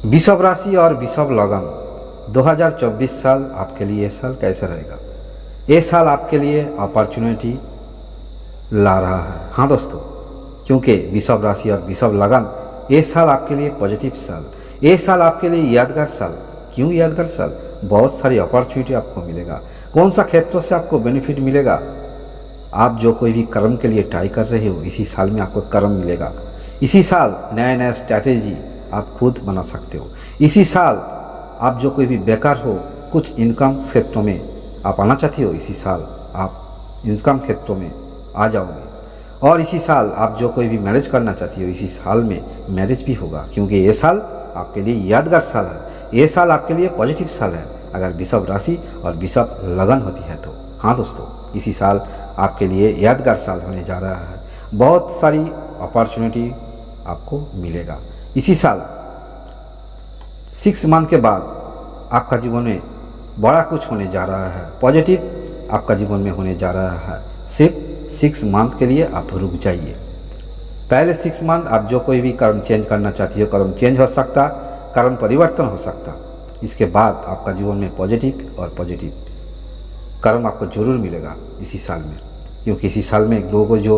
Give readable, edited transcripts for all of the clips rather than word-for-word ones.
वृषभ राशि और वृषभ लगन 2024 साल आपके लिए ये साल कैसा रहेगा। ये साल आपके लिए अपॉर्चुनिटी ला रहा है। हाँ दोस्तों, क्योंकि वृषभ राशि और वृषभ लगन ये साल आपके लिए पॉजिटिव साल, ये साल आपके लिए यादगार साल। क्यों यादगार साल? बहुत सारी अपॉर्चुनिटी आपको मिलेगा। कौन सा क्षेत्रों से आपको बेनिफिट मिलेगा? आप जो कोई भी कर्म के लिए ट्राई कर रहे हो, इसी साल में आपको कर्म मिलेगा। इसी साल नया नया स्ट्रैटेजी आप खुद बना सकते हो। इसी साल आप जो कोई भी बेकार हो, कुछ इनकम क्षेत्रों में आप आना चाहते हो, इसी साल आप इनकम क्षेत्रों में आ जाओगे। और इसी साल आप जो कोई भी मैरिज करना चाहती हो, इसी साल में मैरिज भी होगा, क्योंकि ये साल आपके लिए यादगार साल है। ये साल आपके लिए पॉजिटिव साल है अगर वृषभ राशि और वृषभ लगन होती है तो। हाँ दोस्तों, इसी साल आपके लिए यादगार साल होने जा रहा है। बहुत सारी अपॉर्चुनिटी आपको मिलेगा। इसी साल 6 मंथ के बाद आपका जीवन में बड़ा कुछ होने जा रहा है, पॉजिटिव आपका जीवन में होने जा रहा है। सिर्फ 6 मंथ के लिए आप रुक जाइए। पहले 6 मंथ आप जो कोई भी कर्म चेंज करना चाहती हो, कर्म चेंज हो सकता, कर्म परिवर्तन हो सकता। इसके बाद आपका जीवन में पॉजिटिव और पॉजिटिव कर्म आपको जरूर मिलेगा इसी साल में, क्योंकि इसी साल में लोगों को जो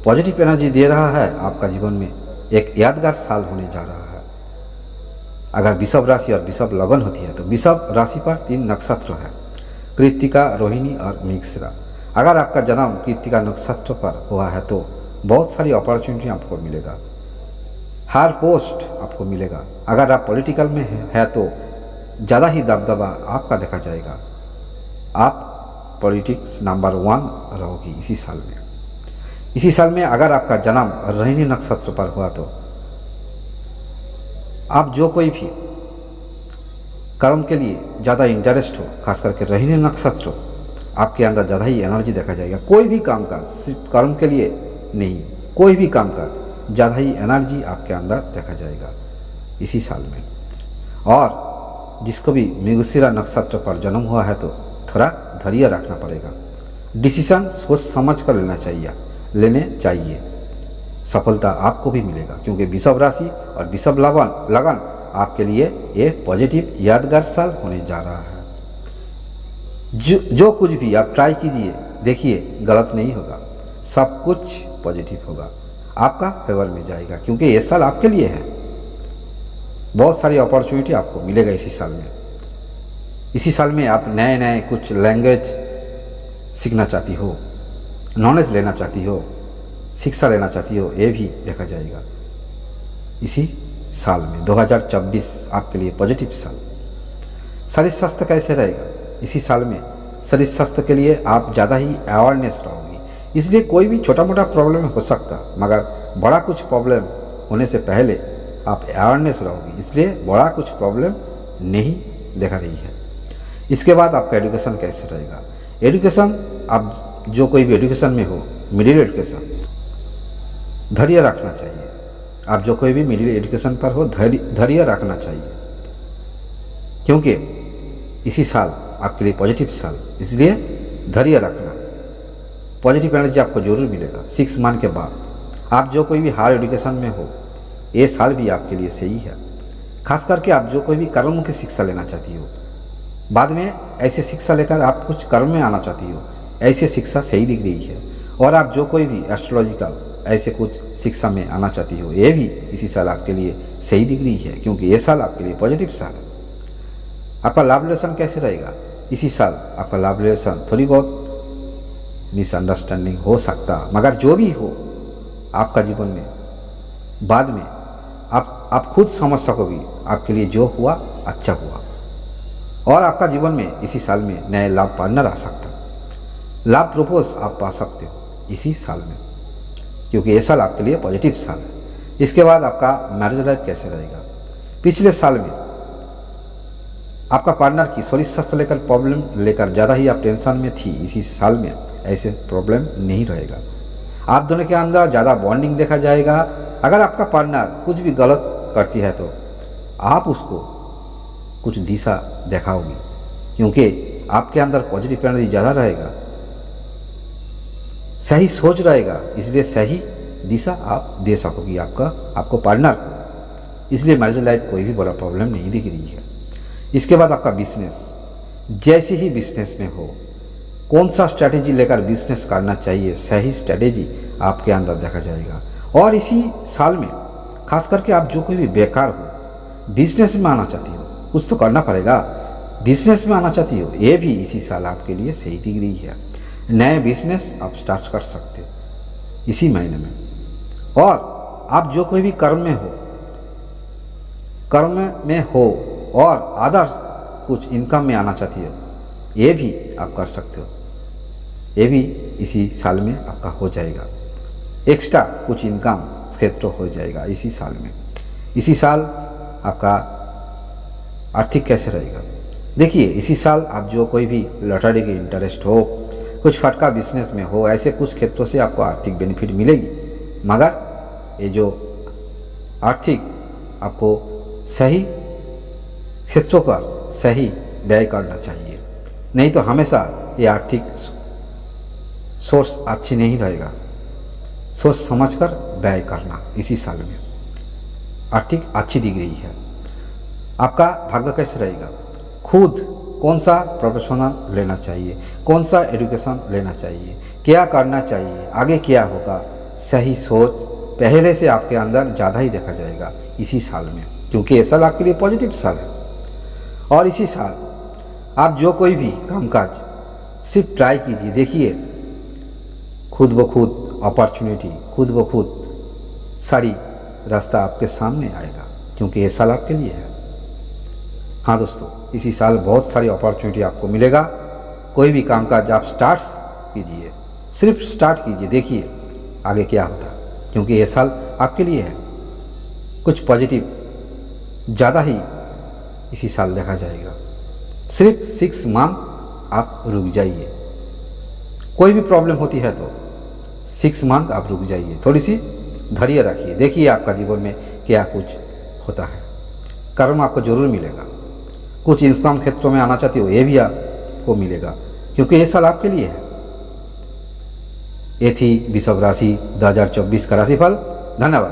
पॉजिटिव एनर्जी दे रहा है, आपका जीवन में एक यादगार साल होने जा रहा है। अगर वृषभ राशि और वृषभ लगन होती है तो वृषभ राशि पर 3 नक्षत्र है, कृत्तिका, रोहिणी और मृगशिरा। अगर आपका जन्म कृत्तिका नक्षत्र पर हुआ है तो बहुत सारी अपॉर्चुनिटी आपको मिलेगा, हायर पोस्ट आपको मिलेगा। अगर आप पॉलिटिकल में है तो ज़्यादा ही दबदबा आपका देखा जाएगा। आप पॉलिटिक्स नंबर 1 रहोगी इसी साल में। इसी साल में अगर आपका जन्म रोहिणी नक्षत्र पर हुआ तो आप जो कोई भी कर्म के लिए ज़्यादा इंटरेस्ट हो, खास करके रोहिणी नक्षत्र, आपके अंदर ज़्यादा ही एनर्जी देखा जाएगा। कोई भी कामकाज, सिर्फ कर्म के लिए नहीं, कोई भी कामकाज ज़्यादा ही एनर्जी आपके अंदर देखा जाएगा इसी साल में। और जिसको भी मृगशिरा नक्षत्र पर जन्म हुआ है तो थोड़ा धैर्य रखना पड़ेगा। डिसीजन सोच समझ कर लेने चाहिए। सफलता आपको भी मिलेगा, क्योंकि वृषभ राशि और वृषभ लगन आपके लिए ये पॉजिटिव यादगार साल होने जा रहा है। जो कुछ भी आप ट्राई कीजिए, देखिए गलत नहीं होगा, सब कुछ पॉजिटिव होगा, आपका फेवर में जाएगा, क्योंकि ये साल आपके लिए है। बहुत सारी अपॉर्चुनिटी आपको मिलेगा इसी साल में। इसी साल में आप नए नए कुछ लैंग्वेज सीखना चाहती हो, नॉलेज लेना चाहती हो, शिक्षा लेना चाहती हो, ये भी देखा जाएगा इसी साल में। 2024 आपके लिए पॉजिटिव साल। शरीर स्वास्थ्य कैसे रहेगा इसी साल में? शरीर स्वास्थ्य के लिए आप ज़्यादा ही अवेयरनेस रहोगी, इसलिए कोई भी छोटा मोटा प्रॉब्लम हो सकता, मगर बड़ा कुछ प्रॉब्लम होने से पहले आप अवेयरनेस रहोगी, इसलिए बड़ा कुछ प्रॉब्लम नहीं देखा रही है। इसके बाद आपका एजुकेशन कैसे रहेगा? एजुकेशन, आप जो कोई भी एजुकेशन में हो, मिडिल एजुकेशन, धैर्य रखना चाहिए। आप जो कोई भी मिडिल एजुकेशन पर हो, धैर्य रखना चाहिए, क्योंकि इसी साल आपके लिए पॉजिटिव साल, इसलिए धैर्य रखना। पॉजिटिव एनर्जी आपको जरूर मिलेगा 6 मंथ के बाद। आप जो कोई भी हायर एजुकेशन में हो, ये साल भी आपके लिए सही है। खास करके आप जो कोई भी कर्म की शिक्षा लेना चाहती हो, बाद में ऐसे शिक्षा लेकर आप कुछ कर्म में आना चाहती हो, ऐसे शिक्षा सही दिख रही है। और आप जो कोई भी एस्ट्रोलॉजिकल ऐसे कुछ शिक्षा में आना चाहती हो, ये भी इसी साल आपके लिए सही दिख रही है, क्योंकि ये साल आपके लिए पॉजिटिव साल है। आपका लव रिलेशन कैसे रहेगा इसी साल? आपका लव रिलेशन थोड़ी बहुत मिसअंडरस्टैंडिंग हो सकता, मगर जो भी हो, आपका जीवन में बाद में आप खुद समझ सकोगी आपके लिए जो हुआ अच्छा हुआ। और आपका जीवन में इसी साल में नए लव पार्टनर आ सकता, लव प्रपोज आप पा सकते हो इसी साल में, क्योंकि ये साल आपके लिए पॉजिटिव साल है। इसके बाद आपका मैरिज लाइफ कैसे रहेगा? पिछले साल में आपका पार्टनर की शरीर स्वास्थ्य लेकर प्रॉब्लम लेकर ज़्यादा ही आप टेंशन में थी, इसी साल में ऐसे प्रॉब्लम नहीं रहेगा। आप दोनों के अंदर ज़्यादा बॉन्डिंग देखा जाएगा। अगर आपका पार्टनर कुछ भी गलत करती है तो आप उसको कुछ दिशा दिखाओगी, क्योंकि आपके अंदर पॉजिटिव एनर्जी ज़्यादा रहेगा, सही सोच रहेगा, इसलिए सही दिशा आप दे सकोगी आपको पार्टनर को। इसलिए मैरिज लाइफ कोई भी बड़ा प्रॉब्लम नहीं दिख रही है। इसके बाद आपका बिजनेस, जैसे ही बिजनेस में हो, कौन सा स्ट्रैटेजी लेकर बिजनेस करना चाहिए, सही स्ट्रैटेजी आपके अंदर देखा जाएगा। और इसी साल में खास करके आप जो कोई भी बेकार हो, बिजनेस में आना चाहती हो, कुछ तो करना पड़ेगा, बिजनेस में आना चाहती हो, ये भी इसी साल आपके लिए सही दिख रही है। नए बिजनेस आप स्टार्ट कर सकते इसी महीने में। और आप जो कोई भी कर्म में हो और अदर्स कुछ इनकम में आना चाहती हो, ये भी आप कर सकते हो, ये भी इसी साल में आपका हो जाएगा। एक्स्ट्रा कुछ इनकम क्षेत्र हो जाएगा इसी साल में। इसी साल आपका आर्थिक कैसे रहेगा, देखिए इसी साल आप जो कोई भी लॉटरी के इंटरेस्ट हो, कुछ फटका बिजनेस में हो, ऐसे कुछ क्षेत्रों से आपको आर्थिक बेनिफिट मिलेगी। मगर ये जो आर्थिक आपको सही क्षेत्रों पर सही व्यय करना चाहिए, नहीं तो हमेशा ये आर्थिक सोर्स अच्छी नहीं रहेगा। सोच समझकर व्यय करना इसी साल में आर्थिक अच्छी दिख रही है। आपका भाग्य कैसे रहेगा, खुद कौन सा प्रोफेशनल लेना चाहिए, कौन सा एजुकेशन लेना चाहिए, क्या करना चाहिए, आगे क्या होगा, सही सोच पहले से आपके अंदर ज़्यादा ही देखा जाएगा इसी साल में, क्योंकि ये साल आपके लिए पॉजिटिव साल है। और इसी साल आप जो कोई भी कामकाज सिर्फ ट्राई कीजिए, देखिए खुद ब खुद अपॉर्चुनिटी, खुद ब खुद सारी रास्ता आपके सामने आएगा, क्योंकि ये साल आपके लिए है। हाँ दोस्तों, इसी साल बहुत सारी अपॉर्चुनिटी आपको मिलेगा। कोई भी कामकाज आप स्टार्ट कीजिए, सिर्फ स्टार्ट कीजिए, देखिए आगे क्या होता है, क्योंकि ये साल आपके लिए है। कुछ पॉजिटिव ज़्यादा ही इसी साल देखा जाएगा। सिर्फ 6 मंथ आप रुक जाइए, कोई भी प्रॉब्लम होती है तो 6 मंथ आप रुक जाइए, थोड़ी सी धैर्य रखिए, देखिए आपका जीवन में क्या कुछ होता है। कर्म आपको जरूर मिलेगा। कुछ इनकम क्षेत्रों में आना चाहती हो, ये भी आपको मिलेगा, क्योंकि ये साल आपके लिए है। ये थी वृषभ राशि 2024 का राशिफल। धन्यवाद।